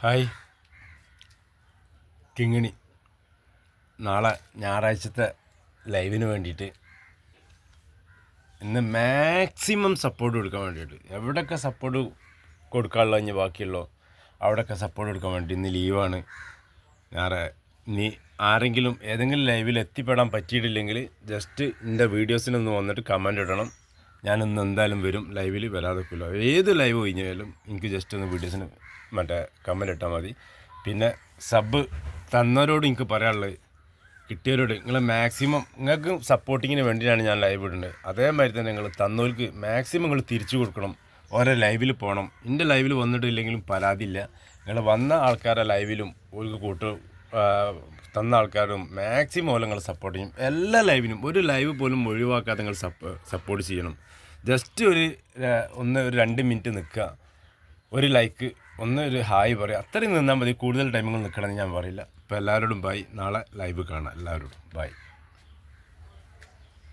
Hi Kingini. നാളെ ഞായറാഴ്ചത്തെ ലൈവിന് വേണ്ടിയിട്ട് ഇന്ന് മാക്സിമം സപ്പോർട്ട് കൊടുക്കാൻ വേണ്ടിയിട്ട് എവിടെയൊക്കെ സപ്പോർട്ട് കൊടുക്കാനുള്ള ഇനി ബാക്കിയുള്ളോ അവിടെയൊക്കെ സപ്പോർട്ട് കൊടുക്കാൻ വേണ്ടി ഇന്ന് ലീവാണ്. ഇനി ആരെങ്കിലും ഏതെങ്കിലും ലൈവിൽ എത്തിപ്പെടാൻ പറ്റിയിട്ടില്ലെങ്കിൽ ജസ്റ്റ് എൻ്റെ വീഡിയോസിനൊന്ന് വന്നിട്ട് കമൻ്റ് ഇടണം. ഞാനിന്ന് എന്തായാലും വരും. ലൈവിൽ വരാതെക്കില്ല. ഏത് ലൈവ് കഴിഞ്ഞാലും എനിക്ക് ജസ്റ്റ് ഒന്ന് വീഡിയോസിന് കമൻ്റ് ഇട്ടാൽ മതി. പിന്നെ സബ് തന്നവരോട് എനിക്ക് പറയാനുള്ളത്, കിട്ടിയവരോട് നിങ്ങൾ മാക്സിമം നിങ്ങൾക്ക് സപ്പോർട്ടിങ്ങിന് വേണ്ടിയിട്ടാണ് ഞാൻ ലൈവ് ഇടുന്നത്. അതേമാതിരി തന്നെ നിങ്ങൾ തന്നവർക്ക് മാക്സിമം നിങ്ങൾ തിരിച്ചു കൊടുക്കണം. ഓരോ ലൈവിൽ പോകണം. എൻ്റെ ലൈവിൽ വന്നിട്ടില്ലെങ്കിലും പരാതിയില്ല. നിങ്ങൾ വന്ന ആൾക്കാരെ ലൈവിലും ഒരു തന്ന ആൾക്കാരും മാക്സിമം പോലെ നിങ്ങൾ സപ്പോർട്ട് ചെയ്യും. എല്ലാ ലൈവിനും ഒരു ലൈവ് പോലും ഒഴിവാക്കാതെ നിങ്ങൾ സപ്പോർട്ട് ചെയ്യണം. ജസ്റ്റ് ഒരു 2 മിനിറ്റ് നിൽക്കുക, ഒരു ലൈക്ക്, ഒരു ഹായ് പറയുക, അത്രയും നിന്നാൽ മതി. കൂടുതൽ ടൈമുകൾ നിൽക്കണമെന്ന് ഞാൻ പറയില്ല. അപ്പോൾ എല്ലാവരോടും ബൈ. നാളെ ലൈവ് കാണാം. എല്ലാവരോടും ബൈ.